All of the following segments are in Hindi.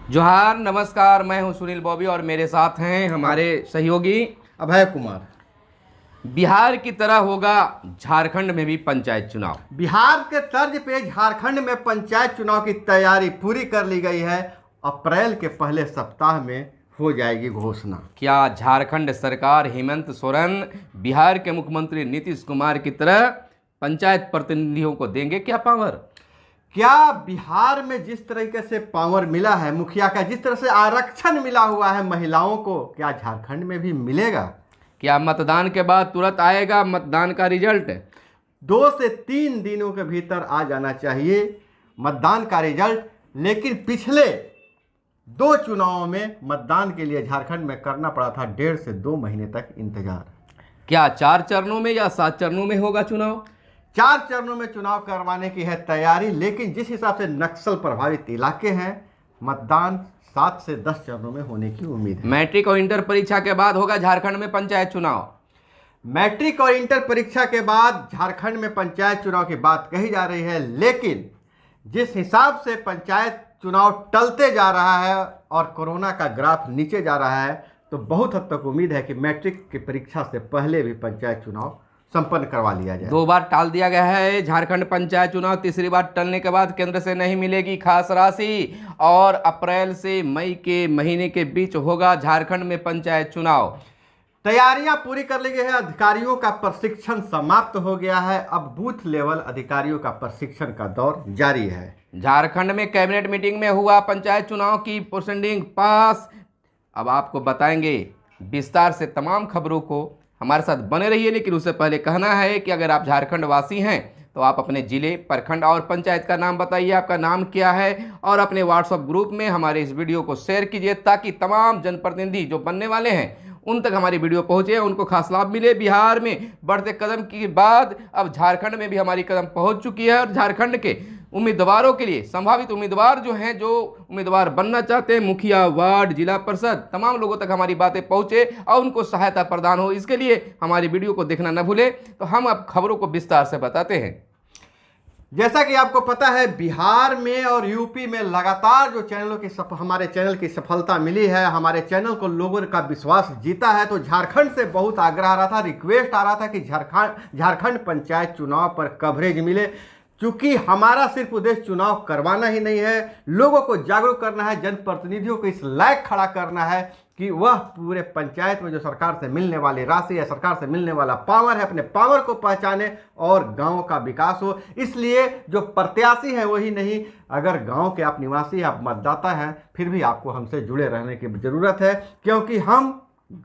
जोहार, नमस्कार। मैं हूं सुनील बॉबी और मेरे साथ हैं हमारे सहयोगी अभय कुमार। बिहार की तरह होगा झारखंड में भी पंचायत चुनाव। बिहार के तर्ज पे झारखंड में पंचायत चुनाव की तैयारी पूरी कर ली गई है। अप्रैल के पहले सप्ताह में हो जाएगी घोषणा। क्या झारखंड सरकार हेमंत सोरेन बिहार के मुख्यमंत्री नीतीश कुमार की तरह पंचायत प्रतिनिधियों को देंगे क्या पावर? क्या बिहार में जिस तरीके से पावर मिला है मुखिया का, जिस तरह से आरक्षण मिला हुआ है महिलाओं को, क्या झारखंड में भी मिलेगा? क्या मतदान के बाद तुरंत आएगा मतदान का रिजल्ट? 2 से 3 दिनों के भीतर आ जाना चाहिए मतदान का रिजल्ट। लेकिन पिछले 2 चुनावों में मतदान के लिए झारखंड में करना पड़ा था 1.5 से 2 महीने तक इंतजार। क्या 4 चरणों में या 7 चरणों में होगा चुनाव? 4 चरणों में चुनाव करवाने की है तैयारी। लेकिन जिस हिसाब से नक्सल प्रभावित इलाके हैं, मतदान 7 से 10 चरणों में होने की उम्मीद है। मैट्रिक और इंटर परीक्षा के बाद होगा झारखंड में पंचायत चुनाव। मैट्रिक और इंटर परीक्षा के बाद झारखंड में पंचायत चुनाव की बात कही जा रही है। लेकिन जिस हिसाब से पंचायत चुनाव टलते जा रहा है और कोरोना का ग्राफ नीचे जा रहा है, तो बहुत हद तक उम्मीद है कि मैट्रिक की परीक्षा से पहले भी पंचायत चुनाव संपन्न करवा लिया जाए। 2 बार टाल दिया गया है झारखंड पंचायत चुनाव। तीसरी बार टलने के बाद केंद्र से नहीं मिलेगी खास राशि और अप्रैल से मई के महीने के बीच होगा झारखंड में पंचायत चुनाव। तैयारियां पूरी कर ली गई है। अधिकारियों का प्रशिक्षण समाप्त हो गया है। अब बूथ लेवल अधिकारियों का प्रशिक्षण का दौर जारी है। झारखंड में कैबिनेट मीटिंग में हुआ पंचायत चुनाव की प्रोसीडिंग पास। अब आपको बताएंगे विस्तार से तमाम खबरों को। हमारे साथ बने रहिए। लेकिन उससे पहले कहना है कि अगर आप झारखंड वासी हैं तो आप अपने जिले, प्रखंड और पंचायत का नाम बताइए, आपका नाम क्या है, और अपने व्हाट्सएप ग्रुप में हमारे इस वीडियो को शेयर कीजिए ताकि तमाम जनप्रतिनिधि जो बनने वाले हैं उन तक हमारी वीडियो पहुंचे, उनको खास लाभ मिले। बिहार में बढ़ते कदम के बाद अब झारखंड में भी हमारी कदम पहुंच चुकी है और झारखंड के उम्मीदवारों के लिए, संभावित उम्मीदवार जो हैं, जो उम्मीदवार बनना चाहते हैं, मुखिया, वार्ड, जिला परिषद, तमाम लोगों तक हमारी बातें पहुंचे और उनको सहायता प्रदान हो, इसके लिए हमारी वीडियो को देखना न भूलें। तो हम अब खबरों को विस्तार से बताते हैं। जैसा कि आपको पता है, बिहार में और यूपी में लगातार जो हमारे चैनल की सफलता मिली है, हमारे चैनल को लोगों का विश्वास जीता है, तो झारखंड से बहुत आग्रह आ रहा था, रिक्वेस्ट आ रहा था कि झारखंड पंचायत चुनाव पर कवरेज मिले। चूंकि हमारा सिर्फ उद्देश्य चुनाव करवाना ही नहीं है, लोगों को जागरूक करना है, जनप्रतिनिधियों को इस लायक खड़ा करना है कि वह पूरे पंचायत में जो सरकार से मिलने वाली राशि है, सरकार से मिलने वाला पावर है, अपने पावर को पहचाने और गांव का विकास हो। इसलिए जो प्रत्याशी है वही नहीं, अगर गांव के आप निवासी, आप मतदाता हैं, फिर भी आपको हमसे जुड़े रहने की ज़रूरत है, क्योंकि हम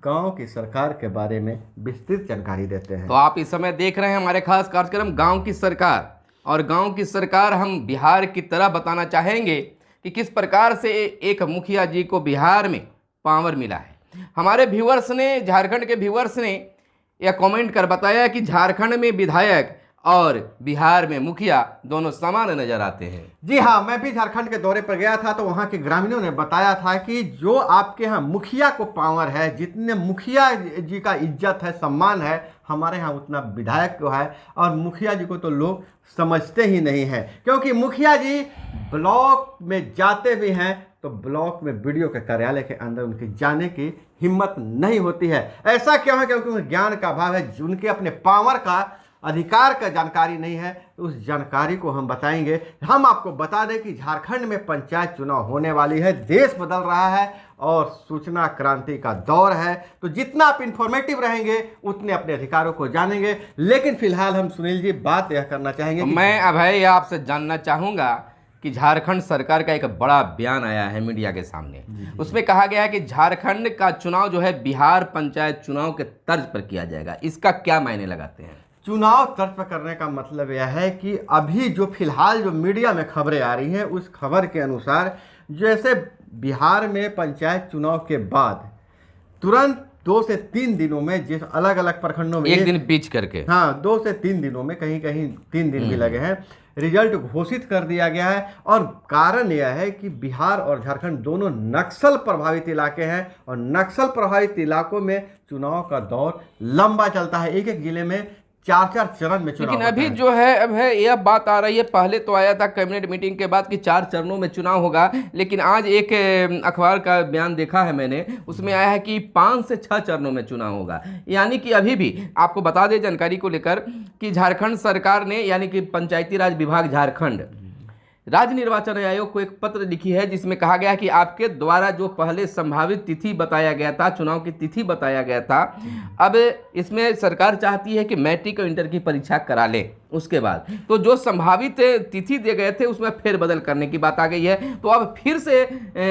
गांव की सरकार के बारे में विस्तृत जानकारी देते हैं। तो आप इस समय देख रहे हैं हमारे खास कार्यक्रम गाँव की सरकार। और गांव की सरकार हम बिहार की तरह बताना चाहेंगे कि किस प्रकार से एक मुखिया जी को बिहार में पावर मिला है। हमारे व्यूअर्स ने, झारखंड के व्यूअर्स ने यह कमेंट कर बताया कि झारखंड में विधायक और बिहार में मुखिया दोनों समान नजर आते हैं। जी हाँ, मैं भी झारखंड के दौरे पर गया था तो वहाँ के ग्रामीणों ने बताया था कि जो आपके यहाँ मुखिया को पावर है, जितने मुखिया जी का इज्जत है, सम्मान है, हमारे यहाँ उतना विधायक को है। और मुखिया जी को तो लोग समझते ही नहीं हैं, क्योंकि मुखिया जी ब्लॉक में जाते भी हैं तो ब्लॉक में वीडियो के कार्यालय के अंदर उनके जाने की हिम्मत नहीं होती है। ऐसा क्यों है? क्योंकि उन्हें ज्ञान का अभाव है, उनके अपने पावर का, अधिकार का जानकारी नहीं है। तो उस जानकारी को हम बताएंगे। हम आपको बता दें कि झारखंड में पंचायत चुनाव होने वाली है, देश बदल रहा है और सूचना क्रांति का दौर है। तो जितना आप इंफॉर्मेटिव रहेंगे उतने अपने अधिकारों को जानेंगे। लेकिन फिलहाल हम सुनील जी बात यह करना चाहेंगे तो मैं अभय आपसे जानना चाहूँगा कि झारखंड सरकार का एक बड़ा बयान आया है मीडिया के सामने। उसमें कहा गया है कि झारखंड का चुनाव जो है बिहार पंचायत चुनाव के तर्ज पर किया जाएगा। इसका क्या मायने लगाते हैं? चुनाव तर्ज पर करने का मतलब यह है कि अभी जो फिलहाल जो मीडिया में खबरें आ रही हैं, उस खबर के अनुसार जैसे बिहार में पंचायत चुनाव के बाद तुरंत 2 से 3 दिनों में, जिस अलग अलग प्रखंडों में एक दिन बीच करके, हाँ 2 से 3 दिनों में, कहीं कहीं 3 दिन भी लगे हैं, रिजल्ट घोषित कर दिया गया है। और कारण यह है कि बिहार और झारखंड दोनों नक्सल प्रभावित इलाके हैं और नक्सल प्रभावित इलाकों में चुनाव का दौर लंबा चलता है। एक एक जिले में 4 चरण में चुनाव लेकिन होता अभी है। जो है अब है यह बात आ रही है, पहले तो आया था कैबिनेट मीटिंग के बाद कि 4 चरणों में चुनाव होगा, लेकिन आज एक अखबार का बयान देखा है मैंने, उसमें आया है कि 5 से 6 चरणों में चुनाव होगा। यानी कि अभी भी आपको बता दें जानकारी को लेकर कि झारखंड सरकार ने यानी कि पंचायती राज विभाग झारखंड राज्य निर्वाचन आयोग को एक पत्र लिखी है, जिसमें कहा गया कि आपके द्वारा जो पहले संभावित तिथि बताया गया था, चुनाव की तिथि बताया गया था, अब इसमें सरकार चाहती है कि मैट्रिक और इंटर की परीक्षा करा ले। उसके बाद तो जो संभावित तिथि दिए गए थे उसमें फेरबदल करने की बात आ गई है। तो अब फिर से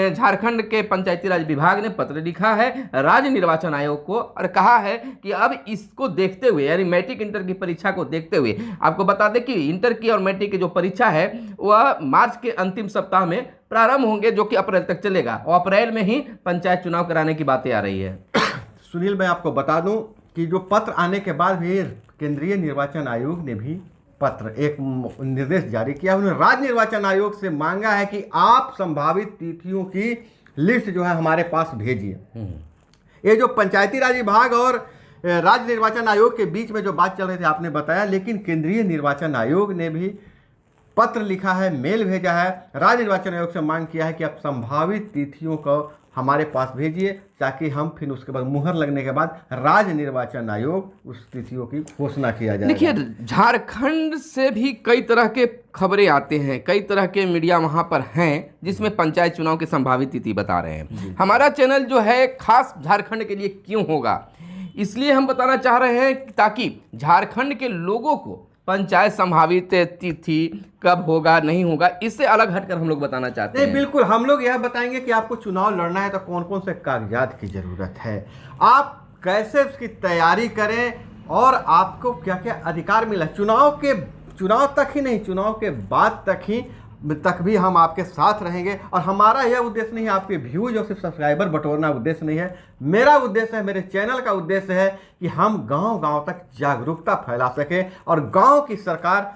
झारखंड के पंचायती राज विभाग ने पत्र लिखा है राज्य निर्वाचन आयोग को और कहा है कि अब इसको देखते हुए यानी मैट्रिक इंटर की परीक्षा को देखते हुए, आपको बता दें कि इंटर की और मैट्रिक की जो परीक्षा है वह मार्च के अंतिम सप्ताह में प्रारंभ होंगे, जो कि अप्रैल तक चलेगा, और अप्रैल में ही पंचायत चुनाव कराने की बातें आ रही है। सुनील, मैं आपको बता दूं कि जो पत्र आने के बाद भी केंद्रीय निर्वाचन आयोग ने भी पत्र एक निर्देश जारी किया। उन्होंने राज्य निर्वाचन आयोग से मांगा है कि आप संभावित तिथियों की लिस्ट जो है हमारे पास भेजिए। ये जो पंचायती राज विभाग और राज्य निर्वाचन आयोग के बीच में जो बात चल रही थी आपने बताया, लेकिन केंद्रीय निर्वाचन आयोग ने भी पत्र लिखा है, मेल भेजा है, राज्य निर्वाचन आयोग से मांग किया है कि आप संभावित तिथियों को हमारे पास भेजिए, ताकि हम फिर उसके बाद मुहर लगने के बाद राज्य निर्वाचन आयोग उस तिथियों की घोषणा किया जाए। देखिए, झारखंड से भी कई तरह के खबरें आते हैं, कई तरह के मीडिया वहां पर हैं जिसमें पंचायत चुनाव की संभावित तिथि बता रहे हैं। हमारा चैनल जो है खास झारखंड के लिए क्यों होगा, इसलिए हम बताना चाह रहे हैं ताकि झारखंड के लोगों को पंचायत संभावित तिथि कब होगा नहीं होगा इससे अलग हटकर हम लोग बताना चाहते हैं। नहीं, बिल्कुल हम लोग यह बताएंगे कि आपको चुनाव लड़ना है तो कौन कौन से कागजात की जरूरत है, आप कैसे उसकी तैयारी करें और आपको क्या क्या अधिकार मिला। चुनाव तक ही नहीं, चुनाव के बाद तक भी हम आपके साथ रहेंगे। और हमारा यह उद्देश्य नहीं है आपके व्यूज और सिर्फ सब्सक्राइबर बटोरना उद्देश्य नहीं है। मेरा उद्देश्य है, मेरे चैनल का उद्देश्य है कि हम गांव-गांव तक जागरूकता फैला सके और गांव की सरकार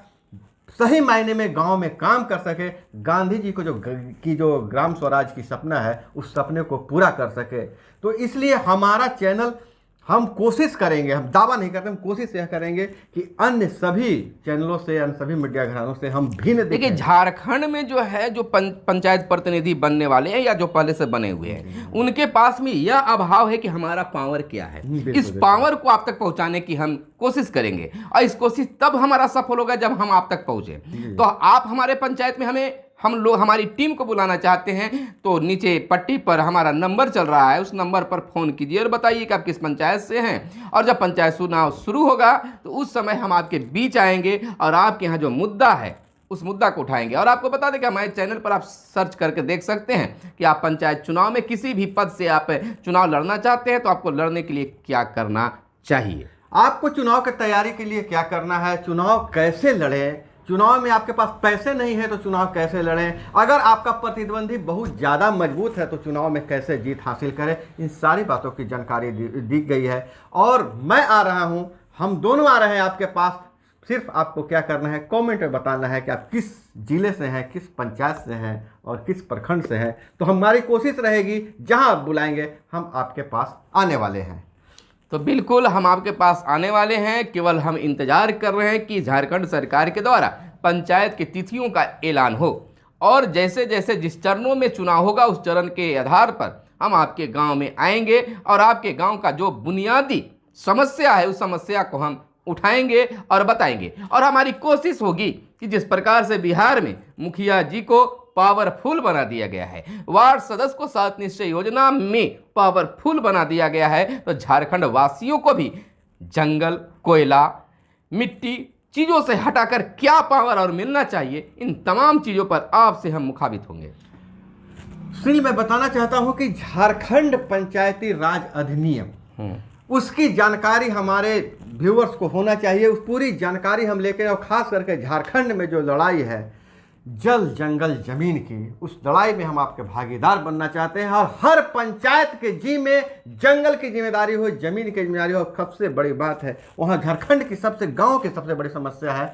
सही मायने में गांव में काम कर सके, गांधी जी को जो ग्राम स्वराज की सपना है उस सपने को पूरा कर सके। तो इसलिए हमारा चैनल, हम कोशिश करेंगे, हम दावा नहीं करते, हम कोशिश यह करेंगे कि अन्य सभी चैनलों से, अन्य सभी मीडिया घरानों से हम भिन्न दिखें। देखिए, झारखंड में जो है जो पंचायत प्रतिनिधि बनने वाले हैं या जो पहले से बने हुए हैं, उनके पास में यह अभाव है कि हमारा पावर क्या है। इस पावर को आप तक पहुंचाने की हम कोशिश करेंगे और इस कोशिश तब हमारा सफल होगा जब हम आप तक पहुंचे। तो आप हमारे पंचायत में हम लोग हमारी टीम को बुलाना चाहते हैं तो नीचे पट्टी पर हमारा नंबर चल रहा है, उस नंबर पर फ़ोन कीजिए और बताइए कि आप किस पंचायत से हैं, और जब पंचायत चुनाव शुरू होगा तो उस समय हम आपके बीच आएंगे और आपके यहाँ जो मुद्दा है उस मुद्दा को उठाएंगे। और आपको बता दें कि हमारे चैनल पर आप सर्च करके देख सकते हैं कि आप पंचायत चुनाव में किसी भी पद से आप चुनाव लड़ना चाहते हैं तो आपको लड़ने के लिए क्या करना चाहिए, आपको चुनाव की तैयारी के लिए क्या करना है, चुनाव कैसे लड़ें, चुनाव में आपके पास पैसे नहीं है तो चुनाव कैसे लड़ें, अगर आपका प्रतिद्वंदी बहुत ज़्यादा मजबूत है तो चुनाव में कैसे जीत हासिल करें, इन सारी बातों की जानकारी दी गई है। और मैं आ रहा हूं, हम दोनों आ रहे हैं आपके पास। सिर्फ आपको क्या करना है, कमेंट में बताना है कि आप किस जिले से हैं, किस पंचायत से हैं और किस प्रखंड से हैं। तो हमारी कोशिश रहेगी जहां आप बुलाएंगे हम आपके पास आने वाले हैं। तो बिल्कुल हम आपके पास आने वाले हैं, केवल हम इंतजार कर रहे हैं कि झारखंड सरकार के द्वारा पंचायत की तिथियों का ऐलान हो और जैसे जैसे जिस चरणों में चुनाव होगा उस चरण के आधार पर हम आपके गांव में आएंगे और आपके गांव का जो बुनियादी समस्या है उस समस्या को हम उठाएंगे और बताएंगे। और हमारी कोशिश होगी कि जिस प्रकार से बिहार में मुखिया जी को पावरफुल बना दिया गया है, वार्ड सदस्य को 7 निश्चय योजना में पावरफुल बना दिया गया है, तो झारखंड वासियों को भी जंगल, कोयला, मिट्टी चीज़ों से हटाकर क्या पावर और मिलना चाहिए, इन तमाम चीज़ों पर आपसे हम मुखाबित होंगे। सुनील, मैं बताना चाहता हूं कि झारखंड पंचायती राज अधिनियम, उसकी जानकारी हमारे व्यूअर्स को होना चाहिए। उस पूरी जानकारी हम लेकर, और खास करके झारखंड में जो लड़ाई है जल जंगल जमीन की, उस लड़ाई में हम आपके भागीदार बनना चाहते हैं। और हर पंचायत के जी में जंगल की जिम्मेदारी हो, जमीन की जिम्मेदारी हो। सबसे बड़ी बात है, वहाँ झारखंड की गांव की सबसे बड़ी समस्या है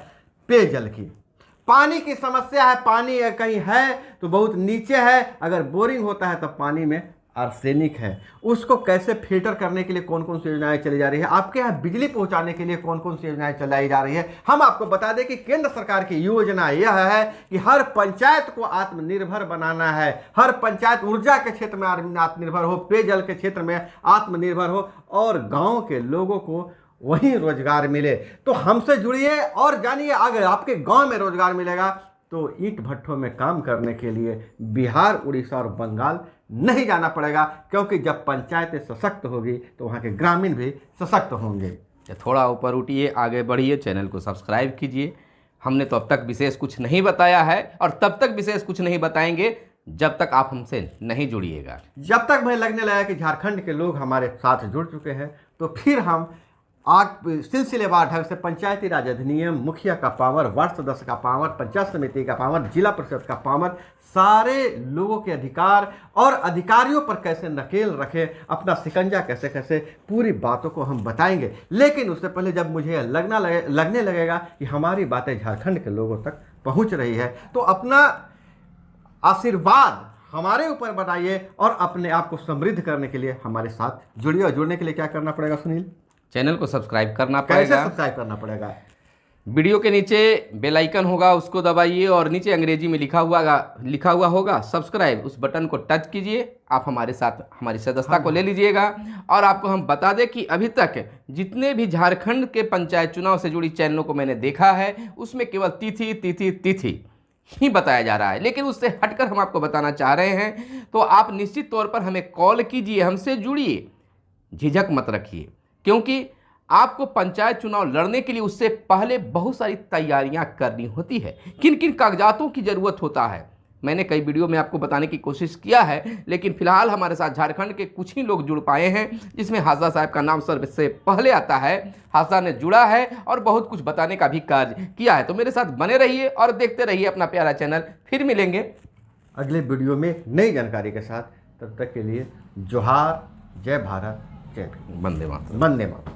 पेयजल की, पानी की समस्या है। पानी कहीं है तो बहुत नीचे है, अगर बोरिंग होता है तो पानी में आर्सेनिक है, उसको कैसे फिल्टर करने के लिए कौन कौन सी योजनाएं चली जा रही है, आपके यहाँ बिजली पहुंचाने के लिए कौन कौन सी योजनाएं चलाई जा रही है। हम आपको बता दें कि केंद्र सरकार की योजना यह है कि हर पंचायत को आत्मनिर्भर बनाना है, हर पंचायत ऊर्जा के क्षेत्र में आत्मनिर्भर हो, पेयजल के क्षेत्र में आत्मनिर्भर हो और गाँव के लोगों को वहीं रोजगार मिले। तो हमसे जुड़िए और जानिए, अगर आपके गांव में रोजगार मिलेगा तो ईंट भट्ठों में काम करने के लिए बिहार, उड़ीसा और बंगाल नहीं जाना पड़ेगा, क्योंकि जब पंचायतें सशक्त होगी तो वहाँ के ग्रामीण भी सशक्त होंगे। थोड़ा ऊपर उठिए, आगे बढ़िए, चैनल को सब्सक्राइब कीजिए। हमने तो अब तक विशेष कुछ नहीं बताया है और तब तक विशेष कुछ नहीं बताएंगे जब तक आप हमसे नहीं जुड़िएगा। जब तक मुझे लगने लगा कि झारखंड के लोग हमारे साथ जुड़ चुके हैं तो फिर हम सिलसिलेवार ढंग से पंचायती राज अधिनियम, मुखिया का पावर, वार्ड सदस्य का पावर, पंचायत समिति का पावर, जिला परिषद का पावर, सारे लोगों के अधिकार और अधिकारियों पर कैसे नकेल रखें, अपना शिकंजा कैसे कैसे, पूरी बातों को हम बताएंगे। लेकिन उससे पहले जब मुझे लगने लगेगा कि हमारी बातें झारखंड के लोगों तक पहुंच रही है तो अपना आशीर्वाद हमारे ऊपर बनाइए और अपने आप को समृद्ध करने के लिए हमारे साथ जुड़िए। और जुड़ने के लिए क्या करना पड़ेगा सुनील? चैनल को सब्सक्राइब करना कैसे पड़ेगा। सब्सक्राइब करना पड़ेगा? वीडियो के नीचे बेल आइकन होगा, उसको दबाइए और नीचे अंग्रेजी में लिखा हुआ होगा सब्सक्राइब, उस बटन को टच कीजिए। आप हमारे साथ हमारी सदस्यता को ले लीजिएगा। और आपको हम बता दें कि अभी तक जितने भी झारखंड के पंचायत चुनाव से जुड़ी चैनलों को मैंने देखा है उसमें केवल तिथि ही बताया जा रहा है, लेकिन उससे हटकर हम आपको बताना चाह रहे हैं। तो आप निश्चित तौर पर हमें कॉल कीजिए, हमसे जुड़िए, झिझक मत रखिए, क्योंकि आपको पंचायत चुनाव लड़ने के लिए उससे पहले बहुत सारी तैयारियां करनी होती है। किन किन कागजातों की ज़रूरत होता है मैंने कई वीडियो में आपको बताने की कोशिश किया है, लेकिन फिलहाल हमारे साथ झारखंड के कुछ ही लोग जुड़ पाए हैं, जिसमें हाजा साहब का नाम सबसे पहले आता है। हाजा ने जुड़ा है और बहुत कुछ बताने का भी कार्य किया है। तो मेरे साथ बने रहिए और देखते रहिए अपना प्यारा चैनल। फिर मिलेंगे अगले वीडियो में नई जानकारी के साथ। तब तक के लिए जोहार, जय भारत, जय भीम, वंदे मातरम। वंदे मातरम।